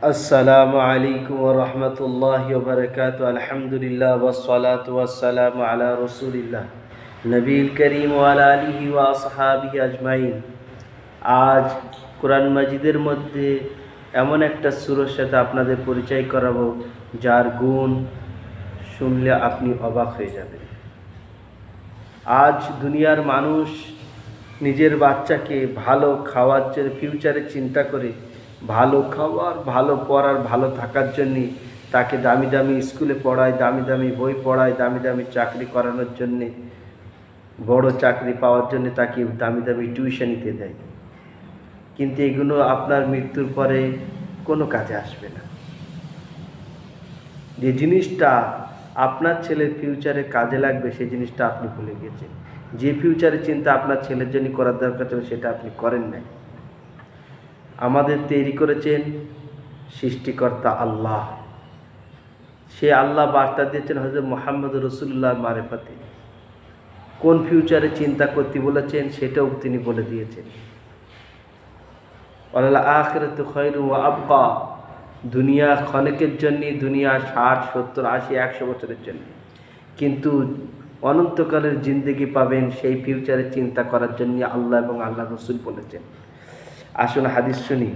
আসসালামু আলাইকুম ওয়া রাহমাতুল্লাহি ওয়া বারাকাতুহু। আলহামদুলিল্লাহ ওয়াসসালাতু ওয়াসসালামু আলা রাসূলিল্লাহ নবীল করিম ওয়া আলা আলিহি ওয়া আসহাবিহি আজমাইন। আজ কোরআন মাজিদের মধ্যে এমন একটা সূরার সাথে আপনাদের পরিচয় করাবো যার গুণ শুনলে আপনি অবাক হয়ে যাবেন। আজ দুনিয়ার মানুষ নিজের বাচ্চাকে ভালো খাওয়ার জন্য, ফিউচারে চিন্তা করে ভালো খাওয়ার, ভালো পড়ার, ভালো থাকার জন্যে তাকে দামি দামি স্কুলে পড়ায়, দামি দামি বই পড়ায়, দামি দামি চাকরি করানোর জন্যে, বড় চাকরি পাওয়ার জন্য তাকে দামি দামি টিউশনিতে দেয়। কিন্তু এগুলো আপনার মৃত্যুর পরে কোনো কাজে আসবে না। যে জিনিসটা আপনার ছেলের ফিউচারে কাজে লাগবে সেই জিনিসটা আপনি ভুলে গেছেন। যে ফিউচারে চিন্তা আপনার ছেলের জন্য করার দরকার ছিল সেটা আপনি করেন নাই। আমাদের তৈরি করেছেন সৃষ্টিকর্তা আল্লাহ। সে আল্লাহ বার্তা দিয়েছেন হযরত মুহাম্মদ রাসূলুল্লাহর মারেফতে। কোন ফিউচারে চিন্তা করতে বলেছেন সেটাও তিনি বলে দিয়েছেন। ওয়ালাল আখিরাতু খায়রু ওয়া আবকা। দুনিয়া ক্ষণিকের জন্য, দুনিয়া 60, 70, 80, 100 বছরের জন্য, কিন্তু অনন্তকালের জিন্দেগি পাবেন সেই ফিউচারে চিন্তা করার জন্য আল্লাহ এবং আল্লাহ রসুল বলেছেন। আসুন হাদিস শুনি।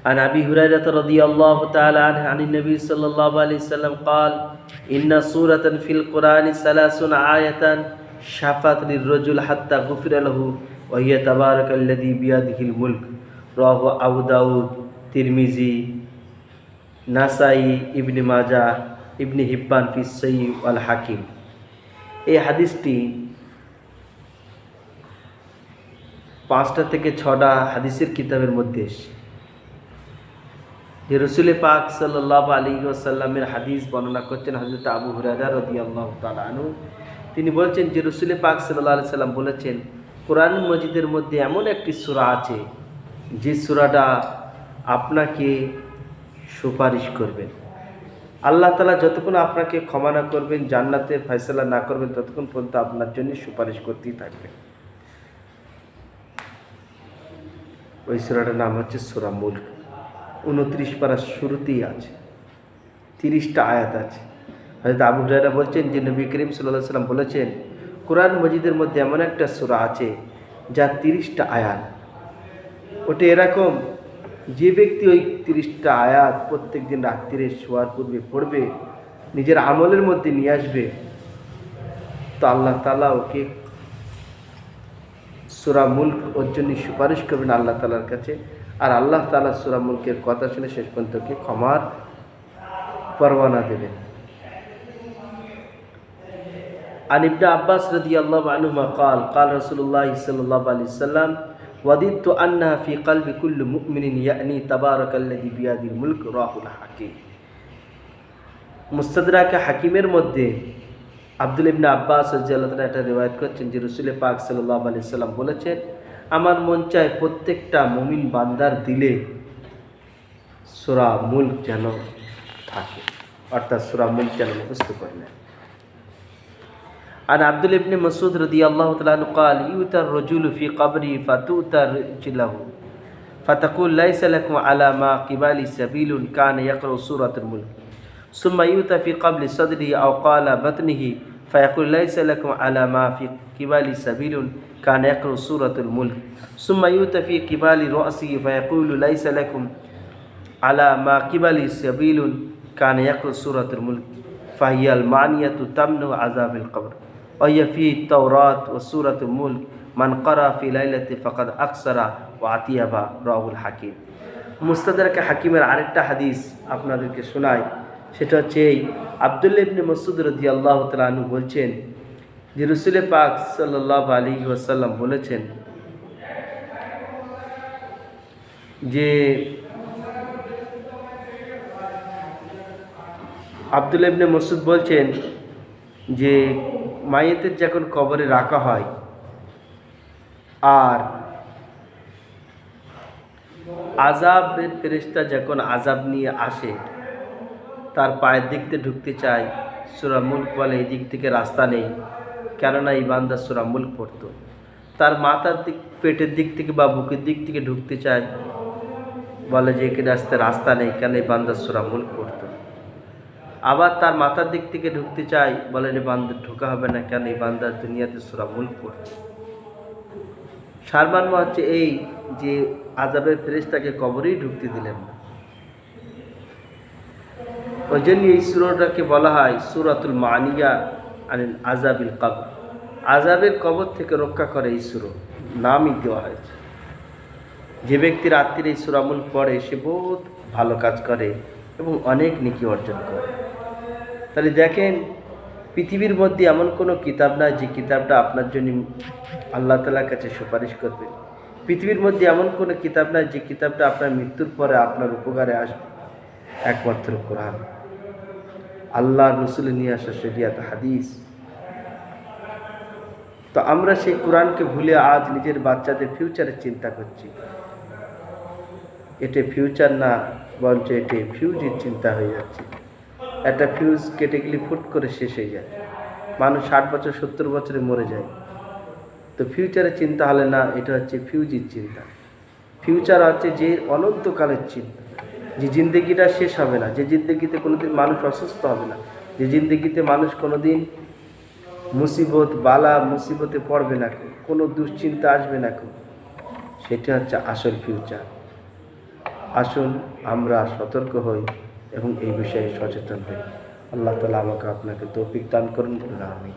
عن أبي هريرة رضي الله تعالى عنه عن النبي صلى الله عليه وسلم قال إن سورة في القرآن 30 آية شفت للرجل حتى غفر له وهي تبارك الذي بيده الملك رواه أبو داود তিরমিজি, নাসাই, ইবনে মাজাহ, ইবনে হিব্বান ফি সহিহ ওয়াল হাকিম। এই হাদিসটি 5টা থেকে 6টা হাদিসের কিতাবের মধ্যে এসে যে রসুল পাক সাল্লাল্লাহু আলাইহি ওয়াসাল্লামের হাদিস বর্ণনা করছেন হযরত আবু হুরায়রা রাদিয়াল্লাহু তাআলা আনহু। তিনি বলছেন যে রসুল পাক সাল্লাল্লাহু আলাইহি সাল্লাম বলেছেন, কোরআন মজিদের মধ্যে এমন একটি সূরা আছে যে সূরাটা আপনাকে সুপারিশ করবেন। আল্লাহ তাআলা যতক্ষণ আপনাকে ক্ষমা না করবেন, জান্নাতের ফয়সালা না করবেন, ততক্ষণ পর্যন্ত আপনার জন্য সুপারিশ করতেই থাকবে। ওই সূরাটার নাম হচ্ছে সূরা মুলক। 29 পারার শুরুতেই আছে, 30টা আয়াত আছে। হযরত আবু হুরায়রা বলছেন যে নবী করিম সাল্লাল্লাহু আলাইহি ওয়াসাল্লাম বলেছেন, কোরআন মজিদের মধ্যে এমন একটা সূরা আছে যা 30টা আয়াত। ওটা এরকম, যে ব্যক্তি ওই 30টা আয়াত প্রত্যেক দিন রাত্রিরে শোয়ার পূর্বে পড়বে, নিজের আমলের মধ্যে নিয়ে আসবে, তো আল্লাহ তাআলা ওকে সূরা মুলক ওর জন্য সুপারিশ করবেন আল্লাহ তাআলার কাছে। আর আল্লাহ তাআলা সূরা মুলকের কথা শুনে শেষ পর্যন্ত ওকে ক্ষমার পরওয়ানা দেবেন। আন ইবনে আব্বাস রাদিয়াল্লাহু আনহুমা قال قال رسول الله صلى الله عليه وسلم ওয়াদিতু আন্না ফি কলবি কুল্লি মুমিনিন ইয়ানি তাবারাকাল্লাযী বিয়াদিল মুলক রাহুল হাকিম। মুস্তাদরাক হাকিমের মধ্যে আব্দুল ইবনে আব্বাস রাদিয়াল্লাহু তাআলা এটা রিওয়ায়াত করছেন যে রাসূল পাক সাল্লাল্লাহু আলাইহি সাল্লাম বলেছেন, আমার মন চায় প্রত্যেকটা মুমিন বান্দার দিলে সূরা মুলক যেন থাকে, অর্থাৎ সূরা মুলক যেন মুখস্থ করে নেয়। عن عبد الله بن مسعود رضي الله تعالى عنه قال يؤتى الرجل في قبره فتؤتى رجله فتقول ليس لكم على ما قبال سبيل كان يقرأ سورة الملك ثم يؤتى في قبل صدره أو قال بطنه فيقول ليس لكم على ما في قبال سبيل كان يقرأ سورة الملك ثم يؤتى في قبال رأسه فيقول ليس لكم على ما قبل سبيل كان يقرأ سورة الملك فهي المعنية تمنع عذاب القبر وهي في التوراة وسورة الملك من قرأ في ليلة فقد أكثر وأطيب رواه الحكيم। মুস্তাদরাক হাকিমের আরেকটা হাদিস আপনাদেরকে শোনাই, সেটা হচ্ছে এই আব্দুল্লাহ ইবনে মাসউদ রাদিয়াল্লাহু তাআলা আনহু বলছেন যে রাসূল পাক সাল্লাল্লাহু আলাইহি ওয়াসাল্লাম বলেছেন যে আব্দুল্লাহ ইবনে মাসউদ বলছেন যে মাইয়েতের যখন কবরে রাখা হয় আর আযাবের ফেরেশতা যখন আযাব নিয়ে আসে, তার পায়ের দিক থেকে ঢুকতে চায়, সূরা মুলক বলে এই দিক থেকে রাস্তা নেই, কেননা এই বান্দা সূরা মুলক পড়তো। তার মাথার দিক, পেটের দিক থেকে বা বুকের দিক থেকে ঢুকতে চায়, বলে যে এখানে আসতে রাস্তা নেই, কেন এই বান্দা সূরা মুলক পড়তো। আবার তার মাথার দিক থেকে ঢুকতে চাই, বলে যে বান্দা ঢোকা হবে না, কেন এই বান্দা দুনিয়াতে সূরা মুলক পড়তো। সারমর্ম হচ্ছে এই যে আযাবের ফেরেশতাকে কবরেই ঢুকতে দিলেন না। ওই জন্য এই সূরাটাকে বলা হয় সূরাতুল মানিয়া আনিল আযাবিল কবর, আযাবের কবর থেকে রক্ষা করে এই সূরা নামই দেওয়া হয়েছে। যে ব্যক্তি রাত্রির এই সূরা মুলক পড়ে সে বহুত ভালো কাজ করে এবং অনেক নেকি অর্জন করে। তাহলে দেখেন, পৃথিবীর মধ্যে এমন কোনো কিতাব নাই যে কিতাবটা আপনার জন্য আল্লাহ তাআলার কাছে সুপারিশ করবে। পৃথিবীর মধ্যে এমন কোনো কিতাব নাই যে কিতাবটা আপনার মৃত্যুর পরে আপনার উপকারে আসবে। একমাত্র কোরআন, আল্লাহ রসুল নিয়ে আসা শরিয়াত হাদিস। তো আমরা সেই কোরআনকে ভুলে আজ নিজের বাচ্চাদের ফিউচারের চিন্তা করছি। এটা ফিউচার না, বরঞ্চ এটি ফিউজের চিন্তা হয়ে যাচ্ছে। একটা ফিউজ কেটে গেলে ফুট করে শেষ হয়ে যায়, মানুষ 60 বছর 70 বছরে মরে যায়। তো ফিউচারের চিন্তা হলে না, এটা হচ্ছে ফিউজের চিন্তা। ফিউচার হচ্ছে যে অনন্তকালের চিন্তা, যে জিন্দগিটা শেষ হবে না, যে জিন্দগিতে কোনোদিন মানুষ অসুস্থ হবে না, যে জিন্দগিতে মানুষ কোনোদিন মুসিবত বালা মুসিবতে পড়বে না, কোনো দুশ্চিন্তা আসবে না, সেটা হচ্ছে আসল ফিউচার। আসুন আমরা সতর্ক হই এবং এই বিষয়ে সচেতন হই। আল্লাহ তাআলা আমাকে আপনাকে তৌফিক দান করুন। আমিন।